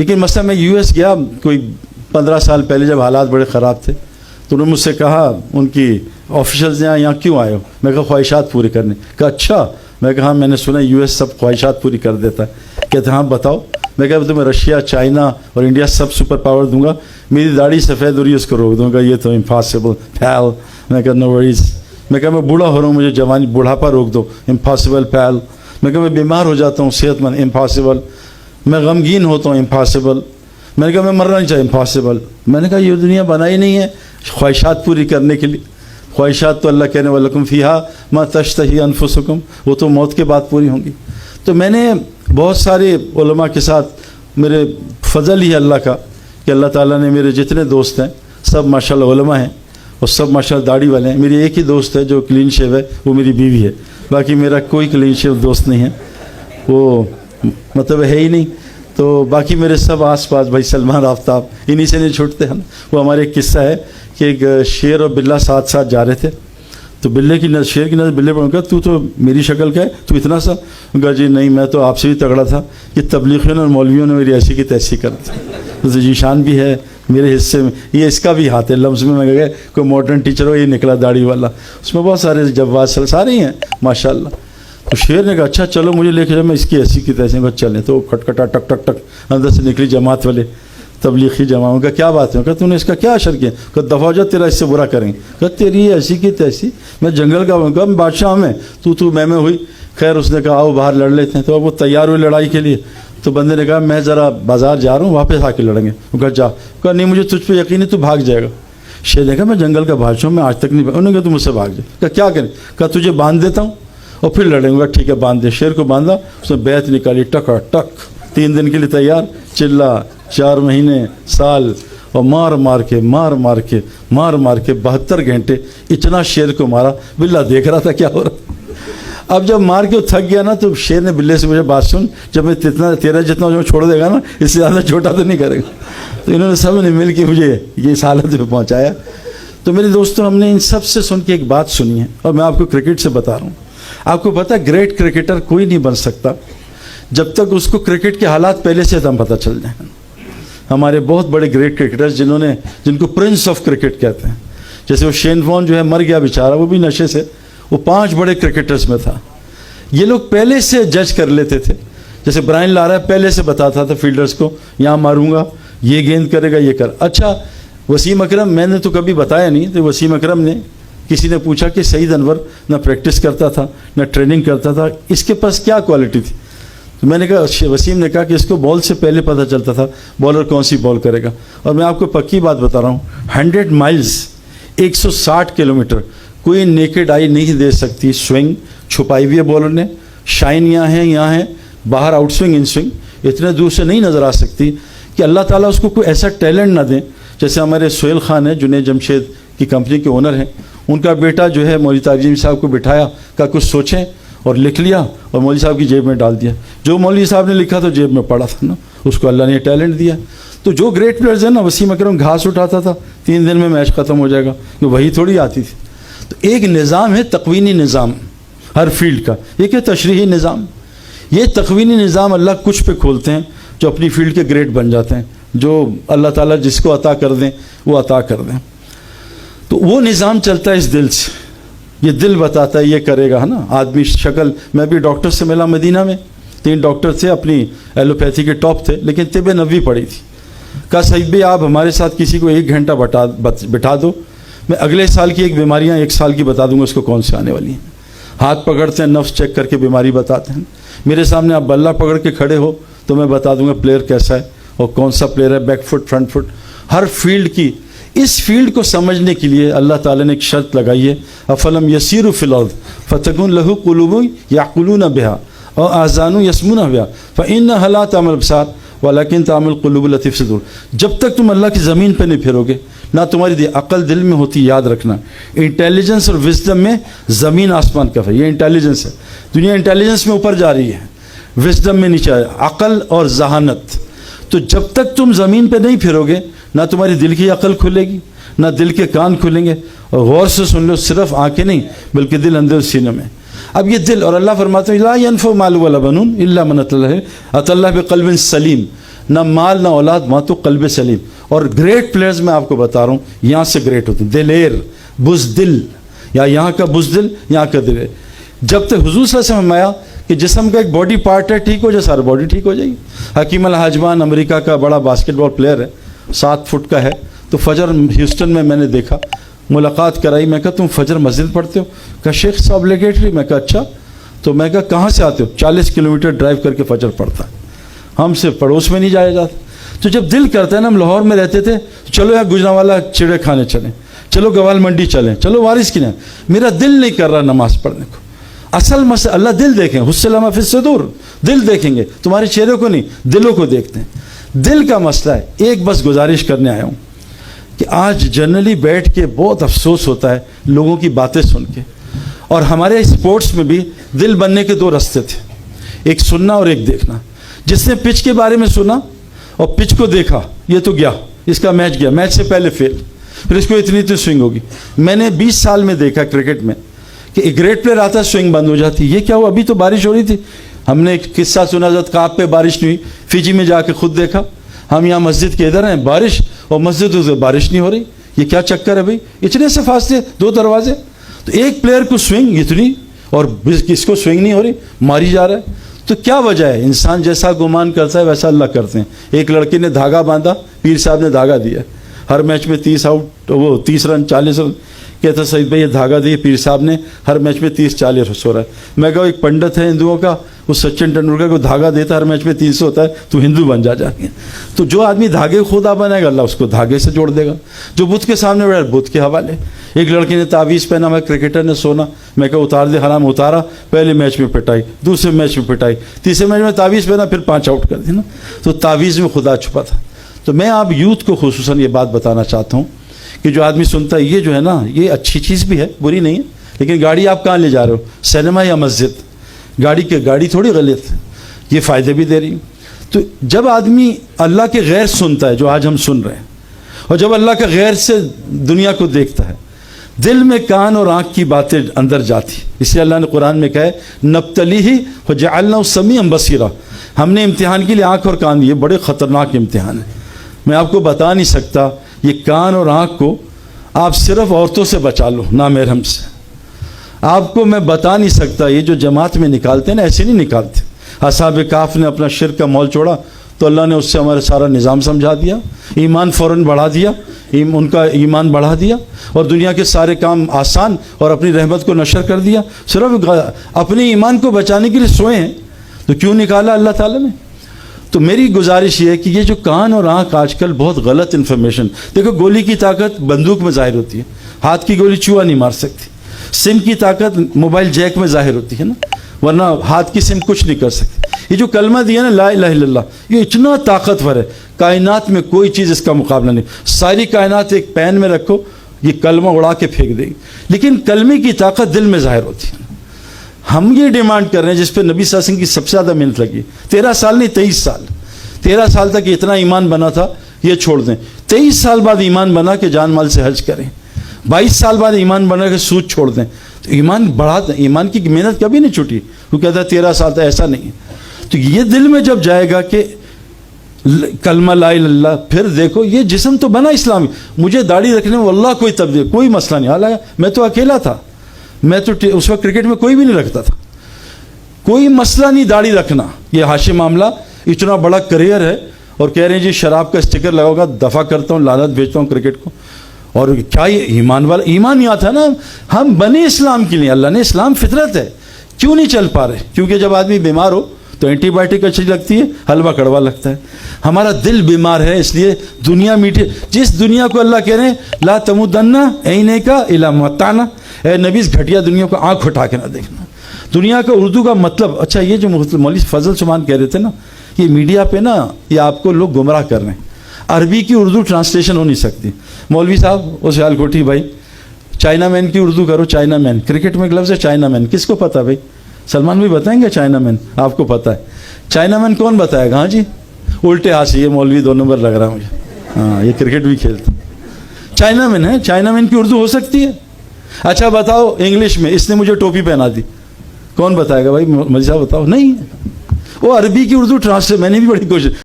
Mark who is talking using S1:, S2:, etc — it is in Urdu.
S1: لیکن مثلا میں US گیا کوئی 15 سال پہلے جب حالات بڑے خراب تھے تو انہوں نے مجھ سے کہا ان کی آفیشلز یہاں کیوں آئے ہو؟ میں کہا خواہشات پوری کرنے. کہا اچھا. میں کہا میں نے سنا US سب خواہشات پوری کر دیتا ہے. کہتے ہاں بتاؤ. میں کہا تمہیں رشیا چائنا اور انڈیا سب سپر پاور دوں گا, میری داڑھی سفید ہو رہی ہے اس کو روک دوں گا, یہ تو امپاسبل پھیل. میں کہا نو وریز. میں کہا میں بوڑھا ہو رہا ہوں, مجھے جوانی بڑھاپا روک دو, امپاسبل پھیل. میں کہا میں بیمار ہو جاتا ہوں صحت مند, امپاسبل. میں غمگین ہوتا ہوں, امپاسبل. میں نے کہا میں مرنا نہیں چاہیے, امپاسبل. میں نے کہا یہ دنیا بنائی نہیں ہے خواہشات پوری کرنے کے لیے. خواہشات تو اللہ کہنے وَلَكُمْ فِيهَا مَا تَشْتَهِي أَنفُسُكُمْ, وہ تو موت کے بعد پوری ہوں گی. تو میں نے بہت سارے علماء کے ساتھ, میرے فضل ہی اللہ کا کہ اللہ تعالیٰ نے میرے جتنے دوست ہیں سب ماشاءاللہ علماء ہیں اور سب ماشاءاللہ داڑھی والے ہیں. میری ایک ہی دوست ہے جو کلین شیو ہے, وہ میری بیوی ہے. باقی میرا کوئی کلین شیو دوست نہیں ہے, وہ مطلب ہے ہی نہیں. تو باقی میرے سب آس پاس بھائی سلمان آفتاب انہی سے نہیں چھوٹتے ہیں. وہ ہمارے ایک قصہ ہے کہ ایک شیر اور بلّہ ساتھ ساتھ جا رہے تھے, تو بلے کی نظر, شیر کی نظر بلے پر کہا تو میری شکل کا ہے, تو اتنا سا. کہا جی نہیں میں تو آپ سے بھی تگڑا تھا, یہ تبلیغیوں اور مولویوں نے میری ایسی کی تیسی کر دی. ذیشان بھی ہے میرے حصے میں, یہ اس کا بھی ہاتھ ہے لفظ میں. میں گئے کوئی ماڈرن ٹیچر ہو, یہ نکلا داڑھی والا, اس میں بہت سارے جواز سارے ہی ہیں ماشاء اللہ. تو شیر نے کہا اچھا چلو مجھے لے کے جاؤ, میں اس کی ایسی کی تیسی. میں چلیں تو کھٹکھٹا ٹک ٹک ٹک اندر سے نکلی جماعت والے, تبلیغی جماعت. کا کیا بات ہے؟ کہا تو نے اس کا کیا اشر کیا؟ کہ دفعہ ہو جا تیرا اس سے برا کریں. کہ تیری ایسی کی تیسی, میں جنگل کا ہوں. کہا بادشاہ میں تو میں ہوئی. خیر اس نے کہا آؤ باہر لڑ لیتے ہیں. تو اب وہ تیار ہوئے لڑائی کے لیے. تو بندے نے کہا میں ذرا بازار جا رہا ہوں, واپس آ کے لڑیں گے. وہ کہا جا. کہا نہیں مجھے تجھ پہ یقین ہے, تو بھاگ جائے گا. شیر نے کہا میں جنگل کا بادشاہ ہوں, میں آج تک نہیں. انہوں نے کہا تو مجھ سے بھاگ جائے. کہا کیا کریں؟ کہا تجھے باندھ دیتا ہوں اور پھر لڑیں گے. ٹھیک ہے باندھ دے. شیر کو باندھا, اس نے بیعت نکالی, ٹک ٹک 3 دن کے لیے تیار. چلا 4 مہینے سال, اور مار مار کے 72 گھنٹے اتنا شیر کو مارا. بلّہ دیکھ رہا تھا کیا ہو رہا. اب جب مار کے وہ تھک گیا نا, تو شیر نے بلے سے مجھے بات سن, جب میں تیرا جتنا جو چھوڑ دے گا نا, اس سے زیادہ چھوٹا تو نہیں کرے گا. تو انہوں نے سب نے مل کے مجھے یہ اس حالت پہ پہنچایا. تو میرے دوستوں ہم نے ان سب سے سن کے ایک بات سنی ہے, اور میں آپ کو کرکٹ سے بتا رہا ہوں. آپ کو پتہ ہے گریٹ کرکٹر کوئی نہیں بن سکتا جب تک اس کو کرکٹ کے حالات پہلے سے ہم پتہ چل جائیں. ہمارے بہت بڑے گریٹ کرکٹرز جن کو پرنس آف کرکٹ کہتے ہیں, جیسے وہ شین وارن جو ہے مر گیا بیچارہ, وہ بھی نشے سے, وہ 5 بڑے کرکٹرز میں تھا. یہ لوگ پہلے سے جج کر لیتے تھے. جیسے برائن لارا پہلے سے بتاتا تھا فیلڈرز کو یہاں ماروں گا, یہ گیند کرے گا, یہ کر. اچھا وسیم اکرم, میں نے تو کبھی بتایا نہیں, تو وسیم اکرم نے کسی نے پوچھا کہ سعید انور نہ پریکٹس کرتا تھا نہ ٹریننگ کرتا تھا, اس کے پاس کیا کوالٹی تھی؟ تو میں نے کہا, وسیم نے کہا کہ اس کو بال سے پہلے پتہ چلتا تھا بالر کون سی بال کرے گا. اور میں آپ کو پکی بات بتا رہا ہوں, 100 مائلز 160 کلومیٹر کوئی نیکڈ آئی نہیں دے سکتی سوئنگ چھپائی ہوئی ہے بالر نے. شائن یہاں ہے باہر, آؤٹ سوئنگ ان سوئنگ اتنے دور سے نہیں نظر آ سکتی کہ اللہ تعالیٰ اس کو کوئی ایسا ٹیلنٹ نہ دیں. جیسے ہمارے سہیل خان ہیں, جنید جمشید کی کمپنی کے اونر ہیں, ان کا بیٹا جو ہے مولوی تاجیم صاحب کو بٹھایا, کہا کچھ سوچیں, اور لکھ لیا اور مولوی صاحب کی جیب میں ڈال دیا. جو مولوی صاحب نے لکھا تو جیب میں پڑا تھا نا, اس کو اللہ نے ٹیلنٹ دیا. تو جو گریٹ پلیئرز ہیں نا, وسیم اکرم گھاس اٹھاتا تھا, 3 دن میں میچ ختم ہو جائے گا, کہ وہی تھوڑی آتی تھی. تو ایک نظام ہے تقوینی نظام ہر فیلڈ کا, ایک ہے تشریحی نظام. یہ تقوینی نظام اللہ کچھ پہ کھولتے ہیں جو اپنی فیلڈ کے گریٹ بن جاتے ہیں, جو اللہ تعالیٰ جس کو عطا کر دیں وہ عطا کر دیں. تو وہ نظام چلتا ہے اس دل سے, یہ دل بتاتا ہے یہ کرے گا, ہے نا. آدمی شکل, میں بھی ڈاکٹر سے ملا مدینہ میں, 3 ڈاکٹر تھے, اپنی ایلوپیتھی کے ٹاپ تھے, لیکن طب نبوی پڑھی تھی. کہا سعید بھائی آپ ہمارے ساتھ کسی کو 1 گھنٹہ بٹھا دو, میں اگلے سال کی ایک بیماریاں 1 سال کی بتا دوں گا اس کو کون سے آنے والی ہیں. ہاتھ پکڑتے ہیں, نفس چیک کر کے بیماری بتاتے ہیں. میرے سامنے آپ بلہ پکڑ کے کھڑے ہو تو میں بتا دوں گا پلیئر کیسا ہے اور کون سا پلیئر ہے, بیک فٹ فرنٹ فٹ, ہر فیلڈ کی. اس فیلڈ کو سمجھنے کے لیے اللہ تعالیٰ نے ایک شرط لگائی ہے, افلم یسیروا فی الارض فتکون لہ قلوب یعقلون بہا اور آذان یسمعون بہا فانھا لا تعمی الابصار ولکن تعمی القلوب التی فی الصدور. جب تک تم اللہ کی زمین پہ نہیں پھرو گے, نہ تمہاری عقل دل میں ہوتی, یاد رکھنا. انٹیلیجنس اور وزڈم میں زمین آسمان کا فرق, یہ انٹیلیجنس ہے. دنیا انٹیلیجنس میں اوپر جا رہی ہے, وزڈم میں نیچے, عقل اور ذہانت. تو جب تک تم زمین پہ نہیں پھرو گے, نہ تمہاری دل کی عقل کھلے گی, نہ دل کے کان کھلیں گے. اور غور سے سن لو, صرف آنکھیں نہیں بلکہ دل اندر سینے میں. اب یہ دل, اور اللہ فرماتے ہیں لا ينفع مال ولا بنون الا من اتى الله بقلب سلیم, نہ مال نہ اولاد، وہاں تو قلب سلیم. اور گریٹ پلیئرز میں آپ کو بتا رہا ہوں یہاں سے گریٹ ہوتے ہیں. دلیر، بزدل، یا یہاں کا بزدل یہاں کا دلیر. جب تک حضور صلی اللہ علیہ وسلم فرمایا کہ جسم کا ایک باڈی پارٹ ہے ٹھیک ہو جائے سارا باڈی ٹھیک ہو جائے گی. حکیم الحاجوان امریکہ کا بڑا باسکٹ بال پلیئر ہے، 7 فٹ کا ہے. تو فجر ہیوسٹن میں نے دیکھا، ملاقات کرائی. میں کہا تم فجر مسجد پڑھتے ہو؟ کہا شیخ صاحب obligatory. میں کہا اچھا. تو میں کہا کہاں سے آتے ہو؟ 40 کلومیٹر ڈرائیو کر کے فجر پڑھتا ہے. ہم سے پڑوس میں نہیں جایا جاتا. تو جب دل کرتا ہے نا، ہم لاہور میں رہتے تھے، چلو یار گجرانوالا چڑے کھانے چلیں، چلو گوال منڈی چلیں، چلو وارث کی نہیں. میرا دل نہیں کر رہا نماز پڑھنے کو. اصل مسئلہ اللہ دل دیکھیں، حسلم فی الصدور، دل دیکھیں گے، تمہارے چہروں کو نہیں، دلوں کو دیکھتے ہیں. دل کا مسئلہ ہے. ایک بس گزارش کرنے آیا ہوں کہ آج جنرلی بیٹھ کے بہت افسوس ہوتا ہے لوگوں کی باتیں سن کے. اور ہمارے اسپورٹس میں بھی دل بننے کے 2 راستے تھے، ایک سننا اور ایک دیکھنا. جس نے پچ کے بارے میں سنا اور پچ کو دیکھا، یہ تو گیا، اس کا میچ گیا، میچ سے پہلے فیل، پھر اس کو اتنی تو سوئنگ ہوگی. میں نے 20 سال میں دیکھا کرکٹ میں کہ ایک گریٹ پلیئر آتا ہے سوئنگ بند ہو جاتی. یہ کیا ہوا؟ ابھی تو بارش ہو رہی تھی. ہم نے ایک قصہ سنا، حضرت کعب پہ بارش نہیں ہوئی. فیجی میں جا کے خود دیکھا. ہم یہاں مسجد کے ادھر ہیں، بارش، اور مسجد سے بارش نہیں ہو رہی. یہ کیا چکر ہے بھائی؟ اتنے سے فاصلے، 2 دروازے. تو ایک پلیئر کو سوئنگ اتنی اور کس کو سوئنگ نہیں ہو رہی، ماری جا رہا ہے. تو کیا وجہ ہے؟ انسان جیسا گمان کرتا ہے ویسا اللہ کرتے ہیں. ایک لڑکے نے دھاگا باندھا، پیر صاحب نے دھاگا دیا، ہر میچ میں 30 آؤٹ، وہ 30 رن 40 رن. کہتا سعید بھائی یہ دھاگا دیے پیر صاحب نے، ہر میچ میں 30-40 رن ہو رہا ہے. میں کہا ایک پنڈت ہے ہندوؤں کا، وہ سچن ٹنڈولکر کو دھاگا دیتا ہر میچ میں 300 ہوتا ہے، تو ہندو بن جا کے. تو جو آدمی دھاگے خدا بنائے گا اللہ اس کو دھاگے سے جوڑ دے گا. جو بت کے سامنے بیٹھا بت کے حوالے. ایک لڑکے نے تعویذ پہنا، میں کرکٹر نے سونا، میں کہا اتار دے حرام. اتارا، پہلے میچ میں پٹائی، دوسرے میچ میں پٹائی، تیسرے میچ میں تعویذ پہنا، پھر 5 آؤٹ کر دی نا. تو تعویذ میں خدا چھپا تھا. تو میں آپ یوتھ کو خصوصاً یہ بات بتانا چاہتا ہوں کہ جو آدمی سنتا ہے یہ جو ہے نا، یہ اچھی چیز بھی ہے، بری نہیں ہے، لیکن گاڑی آپ کہاں لے جا رہے ہو؟ سینما یا مسجد؟ گاڑی تھوڑی غلط ہے، یہ فائدے بھی دے رہی. تو جب آدمی اللہ کے غیر سنتا ہے جو آج ہم سن رہے ہیں، اور جب اللہ کے غیر سے دنیا کو دیکھتا ہے، دل میں کان اور آنکھ کی باتیں اندر جاتی. اس لیے اللہ نے قرآن میں کہا ہے نبتلیہ وجعلناہ سمیعا بصیرا. ہم نے امتحان کے لیے آنکھ اور کان دیے. بڑے خطرناک امتحان ہے، میں آپ کو بتا نہیں سکتا. یہ کان اور آنکھ کو آپ صرف عورتوں سے بچا لو، نامحرم سے. آپ کو میں بتا نہیں سکتا، یہ جو جماعت میں نکالتے ہیں نا، ایسے نہیں نکالتے. اصحاب کہف نے اپنا شرک کا مول چھوڑا تو اللہ نے اس سے ہمارا سارا نظام سمجھا دیا، ایمان فوراً بڑھا دیا، ان کا ایمان بڑھا دیا، اور دنیا کے سارے کام آسان اور اپنی رحمت کو نشر کر دیا. صرف اپنے ایمان کو بچانے کے لیے سوئے ہیں، تو کیوں نکالا اللہ تعالیٰ نے؟ تو میری گزارش یہ ہے کہ یہ جو کان اور آنکھ آج کل بہت غلط انفارمیشن. دیکھو گولی کی طاقت بندوق میں ظاہر ہوتی ہے، ہاتھ کی گولی چوہا نہیں مار سکتی. سم کی طاقت موبائل جیک میں ظاہر ہوتی ہے نا، ورنہ ہاتھ کی سم کچھ نہیں کر سکتی. یہ جو کلمہ دیا نا لا الہ الا اللہ، یہ اتنا طاقتور ہے، کائنات میں کوئی چیز اس کا مقابلہ نہیں. ساری کائنات ایک پین میں رکھو، یہ کلمہ اڑا کے پھینک دے گی. لیکن کلمے کی طاقت دل میں ظاہر ہوتی ہے. ہم یہ ڈیمانڈ کر رہے ہیں جس پہ نبی صلی اللہ علیہ وسلم کی سب سے زیادہ محنت لگی. 13 سال نہیں 23 سال، 13 سال تک اتنا ایمان بنا تھا، یہ چھوڑ دیں. 23 سال بعد ایمان بنا کہ جان مال سے حج کریں. 22 سال بعد ایمان بنا کہ سود چھوڑ دیں. تو ایمان بڑھا دیں. ایمان کی محنت کبھی نہیں چھوٹی. وہ کہتا ہے 13 سال تک، ایسا نہیں ہے. تو یہ دل میں جب جائے گا کہ کلمہ لا الہ الا اللہ، پھر دیکھو یہ جسم تو بنا اسلامی. مجھے داڑھی رکھنے میں واللہ کوئی تبدیل، کوئی مسئلہ نہیں. حالانکہ میں تو اکیلا تھا، میں تو اس وقت کرکٹ میں کوئی بھی نہیں رکھتا تھا. کوئی مسئلہ نہیں داڑھی رکھنا. یہ حاشی معاملہ اتنا بڑا کریئر ہے، اور کہہ رہے ہیں جی شراب کا اسٹکر لگاؤ گا، دفع کرتا ہوں، لعنت بھیجتا ہوں کرکٹ کو. اور کیا یہ ایمان والا؟ ایمان یہاں تھا نا، ہم بنے اسلام کے لیے. اللہ نے اسلام فطرت ہے. کیوں نہیں چل پا رہے؟ کیونکہ جب آدمی بیمار ہو تو اینٹی بائیوٹک اچھی لگتی ہے، حلوہ کڑوا لگتا ہے. ہمارا دل بیمار ہے، اس لیے دنیا میٹھی. جس دنیا کو اللہ کہہ رہے ہیں لا تمدن عینیک الی متاعنا، اے نبی اس گھٹیا دنیا کو آنکھ اٹھا کے نہ دیکھنا. دنیا کا اردو کا مطلب، اچھا یہ جو مولوی فضل سبحان کہہ رہے تھے نا، یہ میڈیا پہ نا یہ آپ کو لوگ گمراہ کر رہے ہیں. عربی کی اردو ٹرانسلیشن ہو نہیں سکتی. مولوی صاحب وہ سیال کوٹھی بھائی، چائنا مین کی اردو کرو. چائنا مین کرکٹ میں ایک لفظ ہے چائنا مین، کس کو پتہ بھائی؟ سلمان بھی بتائیں گے چائنا مین؟ آپ کو پتہ ہے چائنا مین کون بتائے گا؟ ہاں جی، الٹے ہاتھ سے یہ مولوی 2 نمبر لگ رہا ہے مجھے. ہاں یہ کرکٹ بھی کھیلتا. چائنا مین ہے، چائنا مین کی اردو ہو سکتی ہے؟ اچھا بتاؤ انگلش میں اس نے مجھے ٹوپی پہنا دی، کون بتائے گا بھائی؟ مولوی صاحب بتاؤ. نہیں، وہ عربی کی اردو ٹرانسلیٹ. میں نے بھی بڑی کوشش